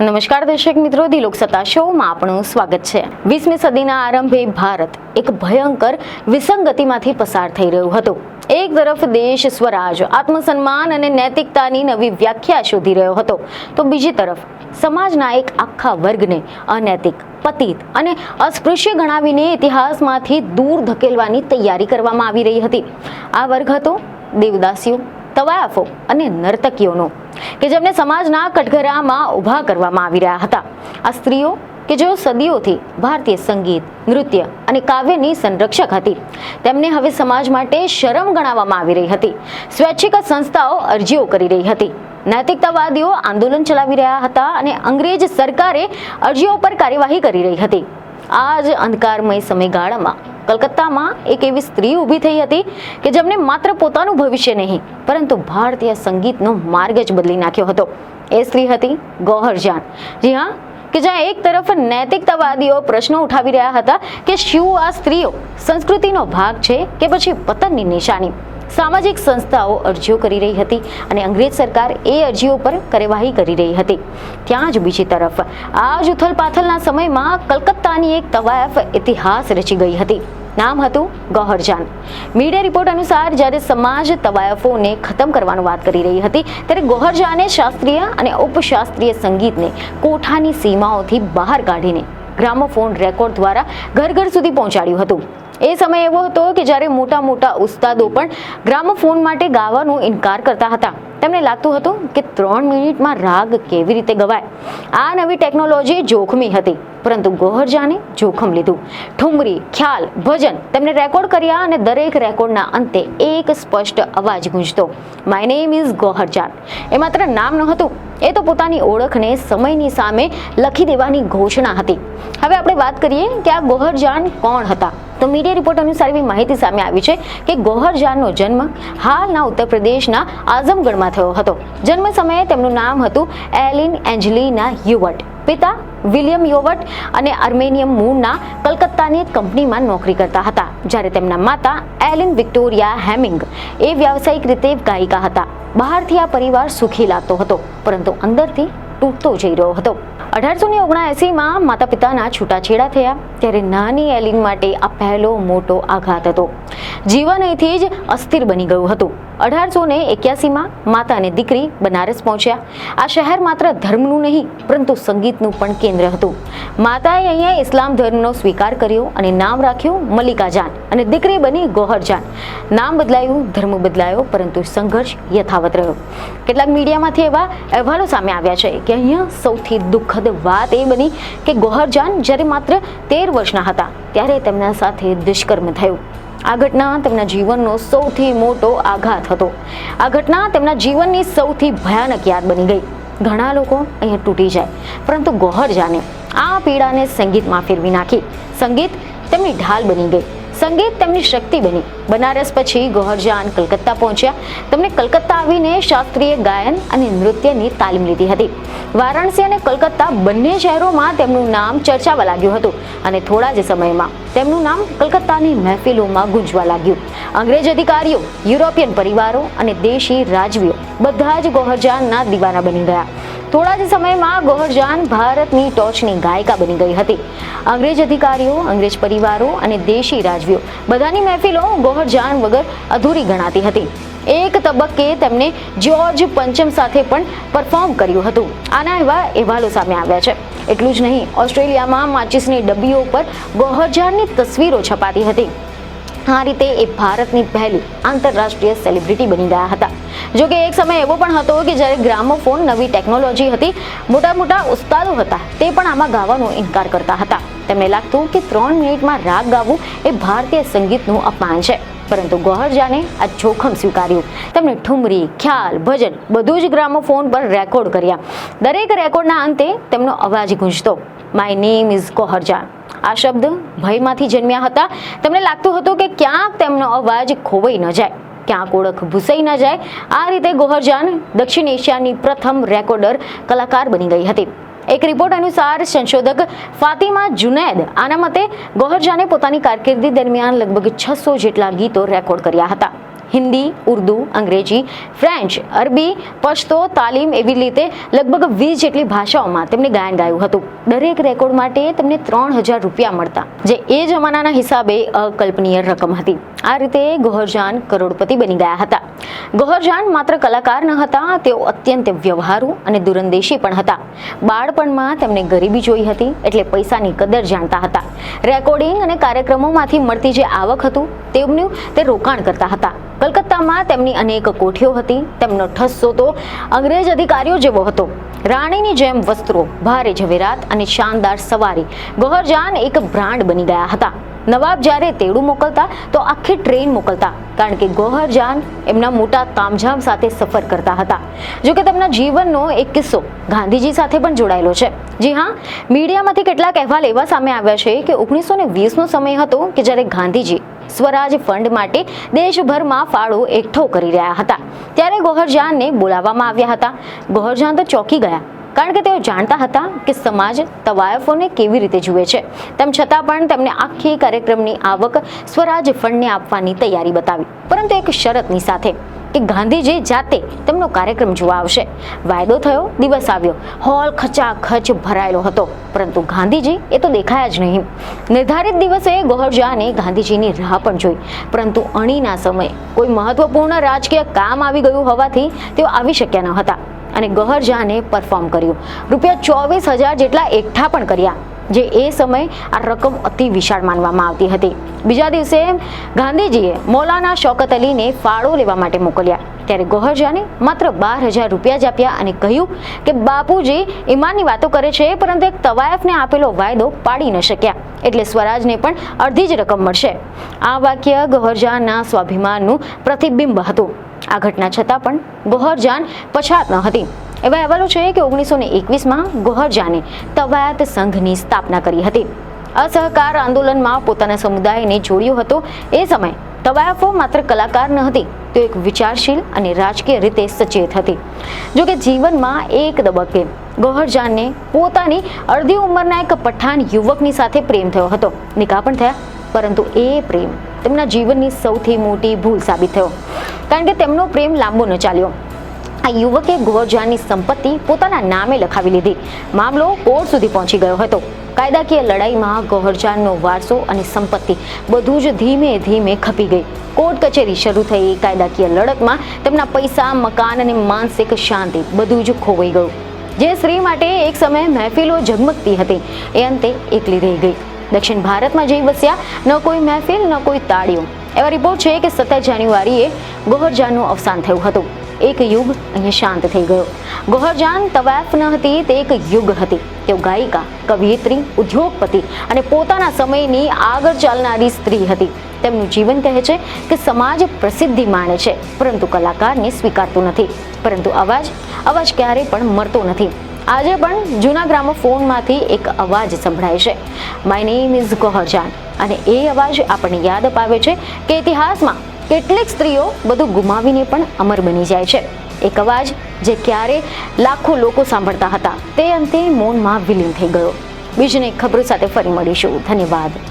નમસ્કાર દર્શક મિત્રો, ધી લોકસત્તા શોમાં આપનું સ્વાગત છે। 20મી સદીના આરંભે ભારત એક ભયંકર વિસંગતિમાંથી પસાર થઈ રહ્યું હતું। એક તરફ દેશ સ્વરાજ, આત્મસન્માન અને નૈતિકતાની નવી વ્યાખ્યા શોધી રહ્યો હતો, તો બીજી તરફ સમાજના એક આખા વર્ગને અનૈતિક, પતિત અને અસ્પૃશ્ય ગણાવીને ઇતિહાસમાંથી દૂર ધકેલવાની તૈયારી કરવામાં આવી રહી હતી। આ વર્ગ હતો દેવદાસીઓ, તવાયફો અને નર્તકીઓનો, કે જેમને સમાજના કટઘરામાં ઊભા કરવામાં આવી રહ્યા હતા। આ સ્ત્રીઓ કે જેઓ સદીઓથી ભારતીય સંગીત, નૃત્ય અને કાવ્યની સંરક્ષક હતી, તેમને હવે સમાજ માટે શરમ ગણાવવામાં આવી રહી હતી। સ્વૈચ્છિક સંસ્થાઓ અરજીઓ કરી રહી હતી, નૈતિકતાવાદીઓ આંદોલન ચલાવી રહ્યા હતા અને અંગ્રેજ સરકારે અરજીઓ પર કાર્યવાહી કરી રહી હતી। આ જ અંધકારમય સમયગાળામાં કલકત્તામાં એક એવી સ્ત્રી ઊભી થઈ હતી કે જેમને માત્ર પોતાનું ભવિષ્ય નહીં, પરંતુ ભારતીય સંગીતનો માર્ગ જ બદલી નાખ્યો હતો। એ સ્ત્રી હતી ગૌહર જાન। જી હા, કે જ્યાં એક તરફ નૈતિકતાવાદીઓ પ્રશ્નો ઉઠાવી રહ્યા હતા કે શું આ સ્ત્રીઓ સંસ્કૃતિનો ભાગ છે કે પછી પતનની નિશાની। સામાજિક સંસ્થાઓ અરજીઓ કરી રહી હતી અને અંગ્રેજ સરકાર એ અરજીઓ પર કાર્યવાહી કરી રહી હતી। ત્યાં જ બીજી તરફ આ જ ઉથલપાથલના સમયમાં કલકત્તાની એક તવાયફ ઇતિહાસ રચી ગઈ હતી। નામ હતું ગૌહર જાન। મીડિયા રિપોર્ટ અનુસાર જ્યારે સમાજ તવાયફોને ખતમ કરવાની વાત કરી રહી હતી, ત્યારે ગૌહર જાને શાસ્ત્રીય અને ઉપશાસ્ત્રીય સંગીતને કોઠાની સીમાઓથી બહાર કાઢીને ગ્રામોફોન રેકોર્ડ દ્વારા ઘર ઘર સુધી પહોંચાડ્યું હતું। એ સમય એવો હતો કે જ્યારે મોટા મોટા ઉસ્તાદો પણ ગ્રામોફોન માટે ગાવાનો ઇનકાર કરતા હતા। તેમને લાગતું હતું કે 3 મિનિટમાં રાગ કેવી રીતે ગવાય। આ નવી ટેકનોલોજી જોખમી હતી, પરંતુ ગૌહર જાને જોખમ લીધું। ઠુમરી, ખ્યાલ, ભજન તેમને રેકોર્ડ કર્યા અને દરેક રેકોર્ડના અંતે એક સ્પષ્ટ અવાજ ગુંજતો, માય નેમ ઇઝ ગૌહર જાન। એ માત્ર નામ નહોતું, એ તો પોતાની ઓળખને સમયની સામે લખી દેવાની ઘોષણા હતી। હવે આપણે વાત કરીએ કે આ ગૌહર જાન કોણ હતા। તો મીડિયા રિપોર્ટ અનુસાર એવી માહિતી સામે આવી છે કે ગૌહર જાનનો જન્મ હાલના ઉત્તર પ્રદેશના આઝમગઢમાં થયો હતો। જન્મ સમયે તેમનું નામ હતું એલિન એન્જલિના યુવટ। પિતા વિલિયમ યુવટ અને આર્મેનિયન મૂળના કલકત્તાની કંપનીમાં નોકરી કરતા હતા, જ્યારે તેમના માતા એલિન વિક્ટોરિયા હેમિંગ એ વ્યાવસાયિક રીતે ગાયિકા હતા। બહારથી આ પરિવાર સુખી લાગતો હતો, પરંતુ અંદરથી તૂટતો જઈ રહ્યો હતો। 1879માં માતા પિતાના છૂટાછેડા થયા, ત્યારે નાની એલિન માટે આ પહેલો મોટો આઘાત હતો। જીવન અહીંથી જ અસ્થિર બની ગયું હતું। 1881માં માતા અને દીકરી બનારસ પહોંચ્યા। આ શહેર માત્ર ધર્મનું નહીં, પરંતુ સંગીતનું પણ કેન્દ્ર હતું। માતાએ અહીંયા ઇસ્લામ ધર્મનો સ્વીકાર કર્યો અને નામ રાખ્યું મલ્લિકા જાન, અને દીકરી બની ગૌહર જાન। નામ બદલાયું, ધર્મ બદલાયો, પરંતુ સંઘર્ષ યથાવત રહ્યો। કેટલાક મીડિયામાંથી એવા અહેવાલો સામે આવ્યા છે કે અહીંયા સૌથી દુઃખદ વાત એ બની કે ગૌહર જાન જ્યારે માત્ર 13 વર્ષના હતા, ત્યારે તેમના સાથે દુષ્કર્મ થયું। આ ઘટના તેમના જીવનનો સૌથી મોટો આઘાત હતો। આ ઘટના તેમના જીવનની સૌથી ભયાનક યાદ બની ગઈ। ઘણા લોકો અહીંયા તૂટી જાય, પરંતુ ગૌહર જાને આ પીડાને સંગીતમાં ફેરવી નાખી। સંગીત તેમની ઢાલ બની ગઈ, સંગીત તેમની શક્તિ બની। બનારસ પછી ગૌહર જાન કલકત્તા પહોંચ્યા। તેમણે કલકત્તા આવીને શાસ્ત્રીય ગાયન અને નૃત્યની તાલીમ લીધી હતી। વારાણસી અને કલકત્તા બંને શહેરોમાં તેમનું નામ ચર્ચાવા લાગ્યું હતું, અને થોડા જ સમયમાં તેમનું નામ કલકત્તાની મહેફિલોમાં ગુંજવા લાગ્યું। અંગ્રેજ અધિકારીઓ, યુરોપિયન પરિવારો અને દેશી રાજવીઓ બધા જ ગૌહર જાનના દીવાના બની ગયા। થોડા જ સમયમાં ગૌહર જાન ભારતની ટોચની ગાયિકા બની ગઈ હતી। અંગ્રેજ અધિકારીઓ, અંગ્રેજ પરિવારો અને દેશી રાજવીઓ બધાની મહેફિલો ગૌહર જાન વગર અધૂરી ગણાતી હતી। એક તબક્કે તેમને જ્યોર્જ પંચમ સાથે પણ પરફોર્મ કર્યું હતું। આના એવા અહેવાલો સામે આવ્યા છે। એટલું જ નહીં, ઓસ્ટ્રેલિયામાં માચિસની ડબ્બીઓ પર ગૌહર જાનની તસવીરો છપાતી હતી। આ રીતે એ ભારતની પહેલી આંતરરાષ્ટ્રીય સેલિબ્રિટી બની ગયા હતા। જોકે એક સમય એવો પણ હતો કે જ્યારે ગ્રામોફોન નવી ટેકનોલોજી હતી, મોટા મોટા ઉસ્તાદો હતા, તે પણ આમાં ગાવાનો ઇનકાર કરતા હતા। તેમને લાગતું કે 3 મિનિટમાં રાગ ગાવું એ ભારતીય સંગીતનું અપમાન છે, પરંતુ ગૌહર જાને આ જોખમ સ્વીકાર્યું। તેમણે ઠુમરી, ખ્યાલ, ભજન બધું જ ગ્રામોફોન પર રેકોર્ડ કર્યા। દરેક રેકોર્ડના અંતે તેમનો અવાજ ગુંજતો, માય નેમ ઇઝ ગૌહર જાન। આ શબ્દ ભયમાંથી જન્મ્યા હતા। તેમને લાગતું હતું કે ક્યાંક તેમનો અવાજ ખોવાઈ ન જાય, ક્યાંક ઓળખ ભૂસાઈ ન જાય। આ રીતે ગૌહર જાન દક્ષિણ એશિયાની પ્રથમ રેકોર્ડર કલાકાર બની ગઈ હતી। એક રિપોર્ટ અનુસાર સંશોધક ફાતિમા જુનૈદ આના મતે ગૌહર જાને પોતાની કારકિર્દી દરમિયાન લગભગ 600 જેટલા ગીતો રેકોર્ડ કર્યા હતા। હિન્દી, ઉર્દુ, અંગ્રેજી, ફ્રેન્ચ, અરબી, પશ્તો, તાલીમ એવી રીતે લગભગ 20 જેટલી ભાષાઓમાં તેમણે ગાયન ગાયું હતું. દરેક રેકોર્ડ માટે તેમને 3000 રૂપિયા મળતા, જે એ જમાનાના હિસાબે અકલ્પનીય રકમ હતી. આ રીતે ગૌહર જાન કરોડપતિ બની ગયા હતા. ગૌહર જાન માત્ર કલાકાર ન હતા, તેઓ અત્યંત વ્યવહારુ અને દૂરંદેશી પણ હતા. બાળપણમાં તેમને ગરીબી જોઈ હતી, એટલે પૈસાની કદર જાણતા હતા. રેકોર્ડિંગ અને કાર્યક્રમોમાંથી મળતી જે આવક હતું તેમનું તે રોકાણ કરતા હતા. કલકત્તામાં તેમની અનેક કોઠીઓ હતી. તેમનો ઠસ્સો તો અંગ્રેજ અધિકારીઓ જેવો હતો. રાણીની જેમ વસ્ત્રો, ભારે ઝવેરાત અને શાનદાર સવારી, ગૌહર જાન એક બ્રાન્ડ બની ગયા હતા. નવાબ જ્યારે તેડું મોકલતા તો આખી ટ્રેન મોકલતા, કારણ કે ગૌહર જાન એમના મોટા તામઝામ સાથે સફર કરતા હતા. જોકે તેમના જીવનનો એક કિસ્સો ગાંધીજી સાથે પણ જોડાયેલો છે. જી હા, મીડિયામાંથી કેટલાક અહેવાલ એવા સામે આવ્યા છે કે 1920નો સમય હતો કે જ્યારે ગાંધીજી સ્વરાજ ફંડ માટે દેશભરમાં ફાળો એકઠો કરી રહ્યા હતા. ત્યારે ગૌહર જાનને બોલાવવામાં આવ્યા હતા. ગૌહર જાન તો ચોંકી ગયા, કારણ કે તેઓ જાણતા હતા કે સમાજ તવાયફોને કેવી રીતે જુએ છે. તેમ છતાં પણ તેમને આખી કાર્યક્રમની આવક સ્વરાજ ફંડને આપવાની તૈયારી બતાવી, પરંતુ એક શરતની સાથે કે ગાંધીજી જાતે તેમનો કાર્યક્રમ જોવા આવશે. વાયદો થયો, દિવસ આવ્યો. હોલ ખચાખચ ભરાયેલો હતો, પરંતુ ગાંધીજી એ તો દેખાયા જ નહીં. નિર્ધારિત દિવસે ગૌહર જાને ગાંધીજીની રાહ પણ જોઈ, પરંતુ અણીના સમયે કોઈ મહત્વપૂર્ણ રાજકીય કામ આવી ગયું હોવાથી તેઓ આવી શક્યા ન હતા. અને ગૌહર જાને પરફોર્મ કર્યું. રૂપિયા 24,000 જેટલા એકઠા પણ કર્યા, જે એ સમયે આ રકમ અતિ વિશાળ માનવામાં આવતી હતી. બીજા દિવસે ગાંધીજીએ મૌલાના શૌકત અલીને ફાળો લેવા માટે મોકલ્યા. ત્યારે ગૌહર જાને માત્ર 12,000 રૂપિયા જ આપ્યા અને કહ્યું કે બાપુજી ઈમાનની વાતો કરે છે, પરંતુ એક તવાયફને આપેલો વાયદો પાડી ન શક્યા, એટલે સ્વરાજને પણ અડધી જ રકમ મળશે. આ વાક્ય ગૌહર જાનના સ્વાભિમાનનું પ્રતિબિંબ હતું. આ ઘટના છતાં પણ ગૌહર જાન પછાત ન હતી. એવા અહેવાલો છે કે 1921માં ગૌહર જાને તવાયત સંઘની સ્થાપના કરી હતી. અસહકાર આંદોલનમાં પોતાના સમુદાયને જોડ્યો હતો. એ સમયે તવાયફો માત્ર કલાકાર ન હતી, તો એક વિચારશીલ અને રાજકીય રીતે સચેત હતી. જોકે જીવનમાં એક તબક્કે ગૌહર જાનને પોતાની અડધી ઉંમરના એક પઠાણ યુવકની સાથે પ્રેમ થયો હતો. નિકાહ પણ થયા, પરંતુ એ પ્રેમ તેમના જીવનની સૌથી મોટી ભૂલ સાબિત થયો, કારણ કે તેમનો પ્રેમ લાંબો ન ચાલ્યો. આ યુવકે ગૌહર જાનની સંપત્તિ પોતાના નામે લખાવી લીધી. મામલો કોર્ટ સુધી પહોંચી ગયો હતો. કાયદાકીય લડાઈમાં ગૌહર જાનનો વારસો અને સંપત્તિ બધું જ ધીમે ધીમે ખપી ગઈ. કોર્ટ કચેરી શરૂ થઈ. કાયદાકીય લડતમાં તેમના પૈસા, મકાન અને માનસિક શાંતિ બધું જ ખોવાઈ ગયું. જે સ્ત્રી માટે એક સમયે મહેફિલો ઝગમગતી હતી, એ અંતે એકલી રહી ગઈ. દક્ષિણ ભારતમાં જઈ વસ્યા, ન કોઈ મહેફિલ, ન કોઈ તાળીઓ. એવા રિપોર્ટ છે કે 17 જાન્યુઆરીએ ગૌહર જાનનું અવસાન થયું હતું. એક યુગ અહીંયા શાંત થઈ ગયો. ગૌહર જાન તવાયફ ન હતી, તે એક યુગ હતી. તેઓ ગાયિકા, કવિયત્રી, ઉદ્યોગપતિ અને પોતાના સમયની આગળ ચાલનારી સ્ત્રી હતી. તેમનું જીવન કહે છે કે સમાજ પ્રસિદ્ધિ માણે છે, પરંતુ કલાકારને સ્વીકારતું નથી. પરંતુ અવાજ ક્યારેય પણ મરતો નથી. આજે પણ જૂના ગ્રામોફોનમાંથી એક અવાજ સંભળાય છે, માય નેમ ઇઝ ગૌહર જાન. અને એ અવાજ આપણને યાદ અપાવે છે કે ઇતિહાસમાં કેટલીક સ્ત્રીઓ બધું ગુમાવીને પણ અમર બની જાય છે. એક અવાજ જે ક્યારે લાખો લોકો સાંભળતા હતા, તે અંતે મૌનમાં વિલીન થઈ ગયો. બીજને ખબરો સાથે ફરી મળીશું. ધન્યવાદ.